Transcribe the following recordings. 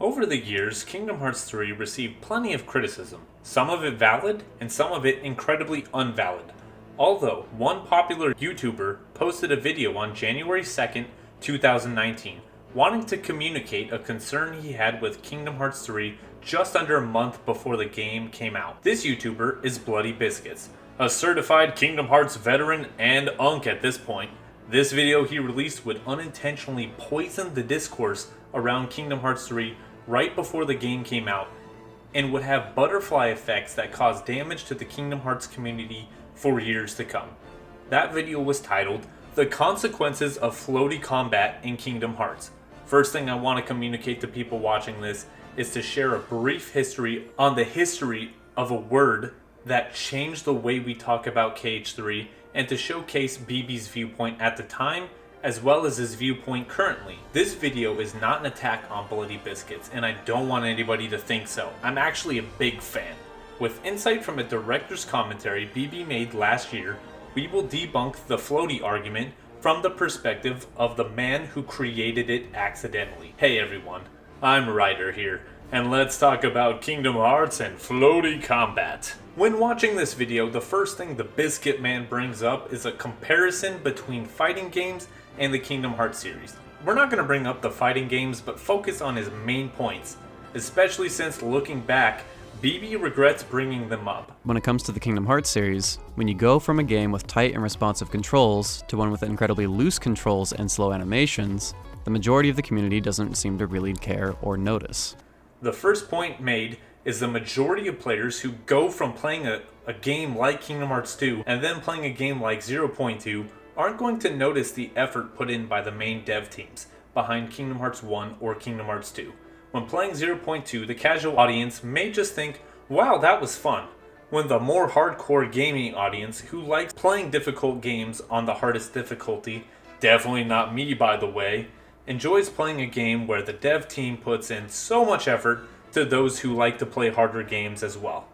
Over the years, Kingdom Hearts 3 received plenty of criticism, some of it valid and some of it incredibly invalid. Although, one popular YouTuber posted a video on January 2nd, 2019, wanting to communicate a concern he had with Kingdom Hearts 3 just under a month before the game came out. This YouTuber is Bloody Bizkits, a certified Kingdom Hearts veteran and unk at this point. This video he released would unintentionally poison the discourse around Kingdom Hearts 3 right before the game came out, and would have butterfly effects that cause damage to the Kingdom Hearts community for years to come. That video was titled, "The Consequences of Floaty Combat in Kingdom Hearts." First thing I want to communicate to people watching this is to share a brief history on the history of a word that changed the way we talk about Kh3, and to showcase BB's viewpoint at the time as well as his viewpoint currently. This video is not an attack on Bloody Bizkits, and I don't want anybody to think so. I'm actually a big fan. With insight from a director's commentary BB made last year, we will debunk the Floaty argument from the perspective of the man who created it accidentally. Hey everyone, I'm Ryder here, and let's talk about Kingdom Hearts and Floaty combat. When watching this video, the first thing the Bizkit man brings up is a comparison between fighting games and the Kingdom Hearts series. We're not going to bring up the fighting games, but focus on his main points, especially since looking back, BB regrets bringing them up. When it comes to the Kingdom Hearts series, when you go from a game with tight and responsive controls to one with incredibly loose controls and slow animations, the majority of the community doesn't seem to really care or notice. The first point made is the majority of players who go from playing a game like Kingdom Hearts 2 and then playing a game like 0.2 aren't going to notice the effort put in by the main dev teams behind Kingdom Hearts 1 or Kingdom Hearts 2. When playing 0.2, the casual audience may just think, wow, that was fun, when the more hardcore gaming audience who likes playing difficult games on the hardest difficulty, definitely not me by the way, enjoys playing a game where the dev team puts in so much effort to those who like to play harder games as well.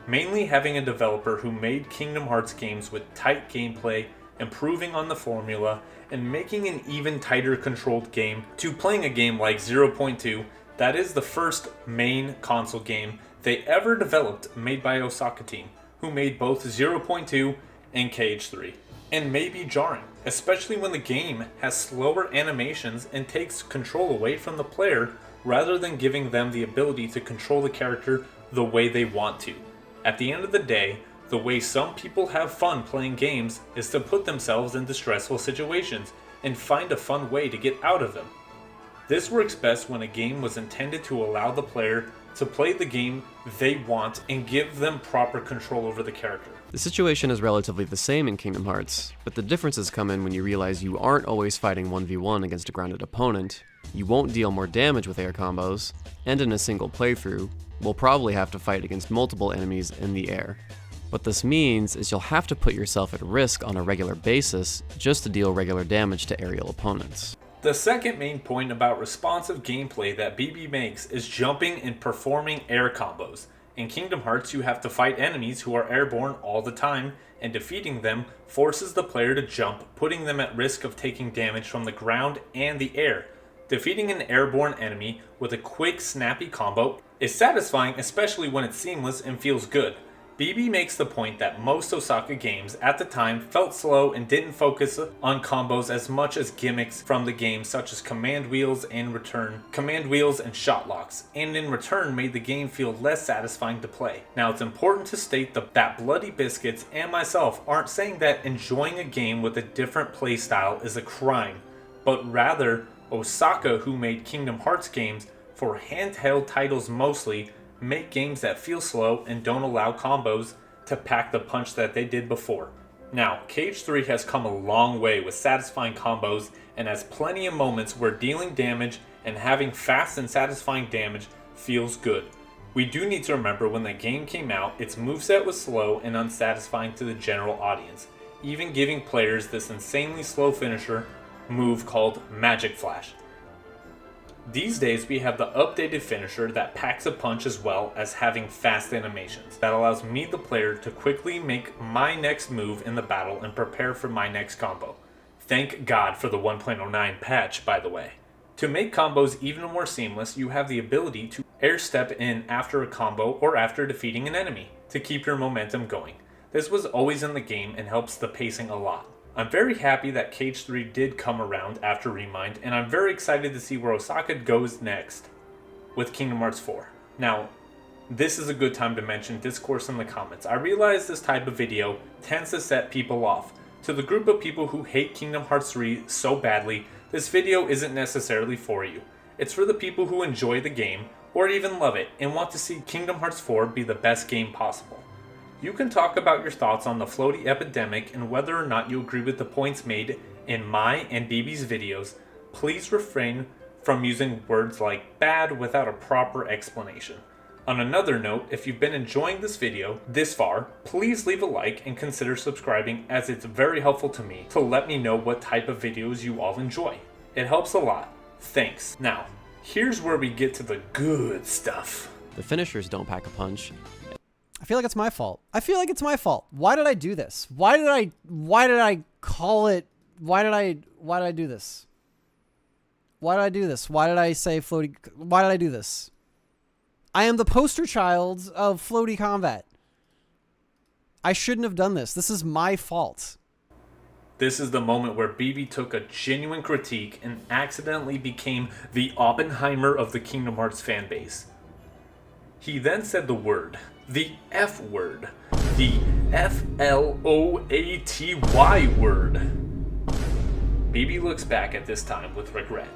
Mainly having a developer who made Kingdom Hearts games with tight gameplay, improving on the formula, and making an even tighter controlled game, to playing a game like 0.2 that is the first main console game they ever developed made by Osaka team, who made both 0.2 and Kh3, and may be jarring, especially when the game has slower animations and takes control away from the player rather than giving them the ability to control the character the way they want to. At the end of the day, the way some people have fun playing games is to put themselves into stressful situations and find a fun way to get out of them. This works best when a game was intended to allow the player to play the game they want and give them proper control over the character. The situation is relatively the same in Kingdom Hearts, but the differences come in when you realize you aren't always fighting 1v1 against a grounded opponent, you won't deal more damage with air combos, and in a single playthrough, we'll probably have to fight against multiple enemies in the air. What this means is you'll have to put yourself at risk on a regular basis just to deal regular damage to aerial opponents. The second main point about responsive gameplay that BB makes is jumping and performing air combos. In Kingdom Hearts, you have to fight enemies who are airborne all the time, and defeating them forces the player to jump, putting them at risk of taking damage from the ground and the air. Defeating an airborne enemy with a quick, snappy combo is satisfying, especially when it's seamless and feels good. BB makes the point that most Osaka games at the time felt slow and didn't focus on combos as much as gimmicks from the game such as command wheels and shot locks, and in return made the game feel less satisfying to play. Now it's important to state that Bloody Bizkits and myself aren't saying that enjoying a game with a different playstyle is a crime, but rather Osaka, who made Kingdom Hearts games for handheld titles mostly, make games that feel slow and don't allow combos to pack the punch that they did before. Now, Kh3 has come a long way with satisfying combos and has plenty of moments where dealing damage and having fast and satisfying damage feels good. We do need to remember when the game came out, its moveset was slow and unsatisfying to the general audience, even giving players this insanely slow finisher move called Magic Flash. These days we have the updated finisher that packs a punch as well as having fast animations that allows me the player to quickly make my next move in the battle and prepare for my next combo. Thank God for the 1.09 patch, by the way. To make combos even more seamless, you have the ability to air step in after a combo or after defeating an enemy to keep your momentum going. This was always in the game and helps the pacing a lot. I'm very happy that Kh3 did come around after Remind, and I'm very excited to see where Osaka goes next with Kingdom Hearts 4. Now, this is a good time to mention discourse in the comments. I realize this type of video tends to set people off. To the group of people who hate Kingdom Hearts 3 so badly, this video isn't necessarily for you. It's for the people who enjoy the game, or even love it, and want to see Kingdom Hearts 4 be the best game possible. You can talk about your thoughts on the floaty epidemic and whether or not you agree with the points made in my and BB's videos. Please refrain from using words like bad without a proper explanation. On another note, if you've been enjoying this video this far, please leave a like and consider subscribing, as it's very helpful to me to let me know what type of videos you all enjoy. It helps a lot. Thanks. Now, here's where we get to the good stuff. The finishers don't pack a punch. I feel like it's my fault. I feel like it's my fault. Why did I do this? Why did I call it? Why did I do this? Why did I do this? Why did I say floaty? Why did I do this? I am the poster child of floaty combat. I shouldn't have done this. This is my fault. This is the moment where BB took a genuine critique and accidentally became the Oppenheimer of the Kingdom Hearts fanbase. He then said the word, the F word, the FLOATY word. BB looks back at this time with regret,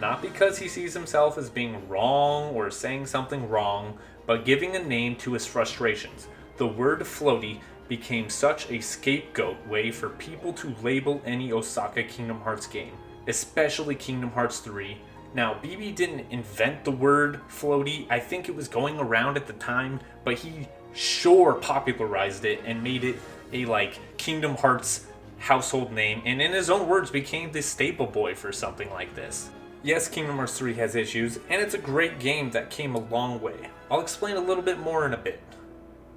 not because he sees himself as being wrong or saying something wrong, but giving a name to his frustrations. The word floaty became such a scapegoat way for people to label any Osaka Kingdom Hearts game, especially Kingdom Hearts 3. Now, BB didn't invent the word floaty. I think it was going around at the time, but he sure popularized it and made it a Kingdom Hearts household name, and in his own words became the staple boy for something like this. Yes, Kingdom Hearts 3 has issues, and it's a great game that came a long way. I'll explain a little bit more in a bit.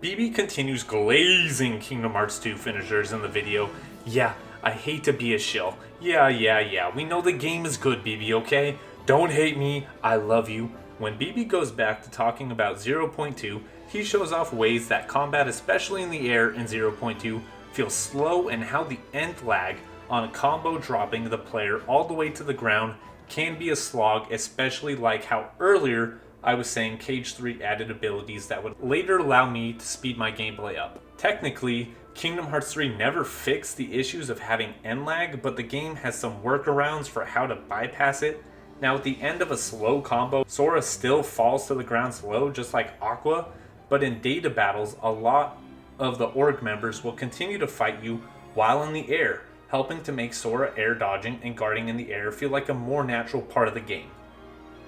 BB continues glazing Kingdom Hearts 2 finishers in the video. Yeah, I hate to be a shill. Yeah, we know the game is good, BB, okay? Don't hate me, I love you. When BB goes back to talking about 0.2, he shows off ways that combat, especially in the air in 0.2, feels slow, and how the end lag on a combo dropping the player all the way to the ground can be a slog, especially like how earlier I was saying Kh3 added abilities that would later allow me to speed my gameplay up. Technically, Kingdom Hearts 3 never fixed the issues of having end lag, but the game has some workarounds for how to bypass it. Now, at the end of a slow combo, Sora still falls to the ground slow, just like Aqua, but in data battles, a lot of the org members will continue to fight you while in the air, helping to make Sora air dodging and guarding in the air feel like a more natural part of the game.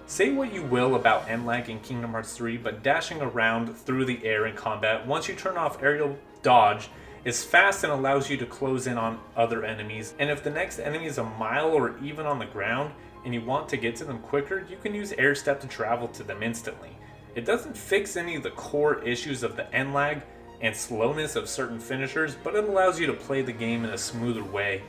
Say what you will about end lag in Kingdom Hearts 3, but dashing around through the air in combat, once you turn off aerial dodge, is fast and allows you to close in on other enemies, and if the next enemy is a mile or even on the ground, and you want to get to them quicker, you can use air step to travel to them instantly. It doesn't fix any of the core issues of the end lag and slowness of certain finishers, but it allows you to play the game in a smoother way,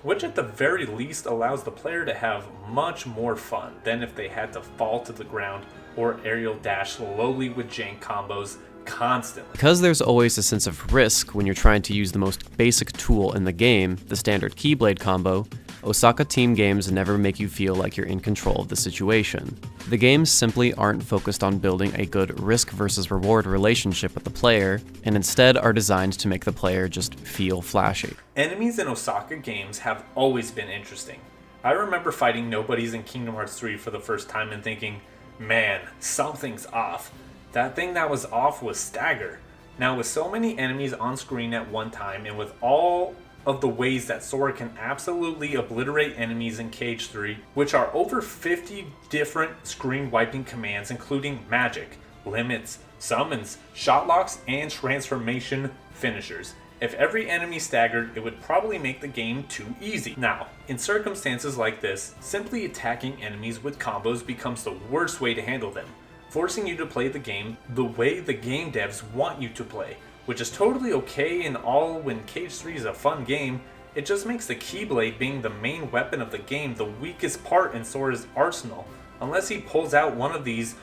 which at the very least allows the player to have much more fun than if they had to fall to the ground or aerial dash slowly with jank combos constantly. Because there's always a sense of risk when you're trying to use the most basic tool in the game, the standard Keyblade combo, Osaka team games never make you feel like you're in control of the situation. The games simply aren't focused on building a good risk versus reward relationship with the player, and instead are designed to make the player just feel flashy. Enemies in Osaka games have always been interesting. I remember fighting nobodies in Kingdom Hearts 3 for the first time and thinking, man, something's off. That thing that was off was Stagger. Now, with so many enemies on screen at one time, and with all of the ways that Sora can absolutely obliterate enemies in Kh3, which are over 50 different screen wiping commands, including magic, limits, summons, shot locks, and transformation finishers. If every enemy staggered, it would probably make the game too easy. Now, in circumstances like this, simply attacking enemies with combos becomes the worst way to handle them, forcing you to play the game the way the game devs want you to play, which is totally okay and all when Kh3 is a fun game. It just makes the Keyblade being the main weapon of the game the weakest part in Sora's arsenal, unless he pulls out one of these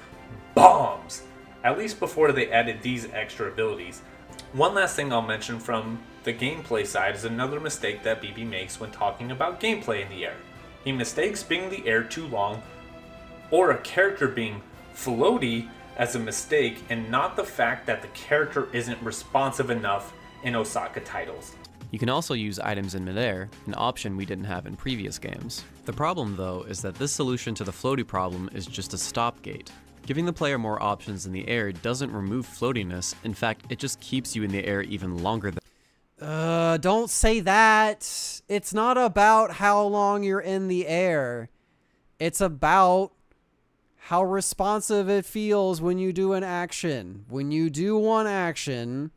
bombs, at least before they added these extra abilities. One last thing I'll mention from the gameplay side is another mistake that BB makes when talking about gameplay in the air. He mistakes being in the air too long, or a character being floaty, as a mistake, and not the fact that the character isn't responsive enough in Osaka titles. You can also use items in midair, an option we didn't have in previous games. The problem though is that this solution to the floaty problem is just a stopgate. Giving the player more options in the air doesn't remove floatiness, in fact it just keeps you in the air even longer than— Don't say that. It's not about how long you're in the air. It's about how responsive it feels when you do an action. When you do one action,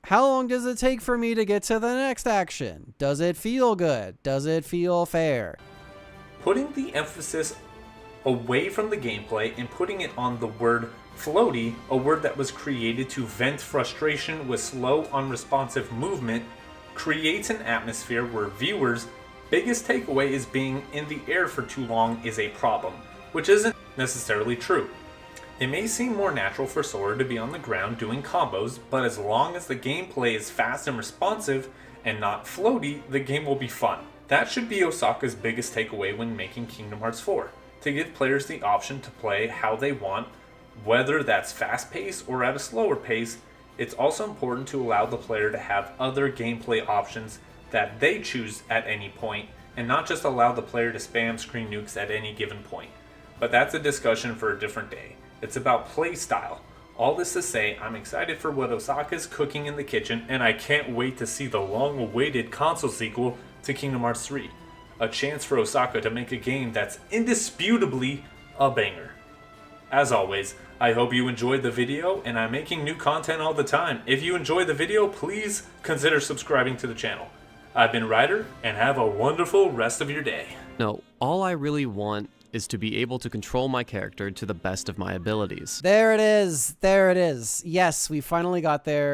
how long does it take for me to get to the next action? Does it feel good? Does it feel fair? Putting the emphasis away from the gameplay and putting it on the word floaty, a word that was created to vent frustration with slow, unresponsive movement, creates an atmosphere where viewers' biggest takeaway is being in the air for too long is a problem, which isn't necessarily true. It may seem more natural for Sora to be on the ground doing combos, but as long as the gameplay is fast and responsive and not floaty, the game will be fun. That should be Osaka's biggest takeaway when making Kingdom Hearts 4, to give players the option to play how they want, whether that's fast pace or at a slower pace. It's also important to allow the player to have other gameplay options that they choose at any point, and not just allow the player to spam screen nukes at any given point. But that's a discussion for a different day. It's about play style. All this to say, I'm excited for what Osaka's cooking in the kitchen, and I can't wait to see the long-awaited console sequel to Kingdom Hearts 3. A chance for Osaka to make a game that's indisputably a banger. As always, I hope you enjoyed the video, and I'm making new content all the time. If you enjoyed the video, please consider subscribing to the channel. I've been Ryder, and have a wonderful rest of your day. No, all I really want is to be able to control my character to the best of my abilities. There it is. There it is. Yes, we finally got there.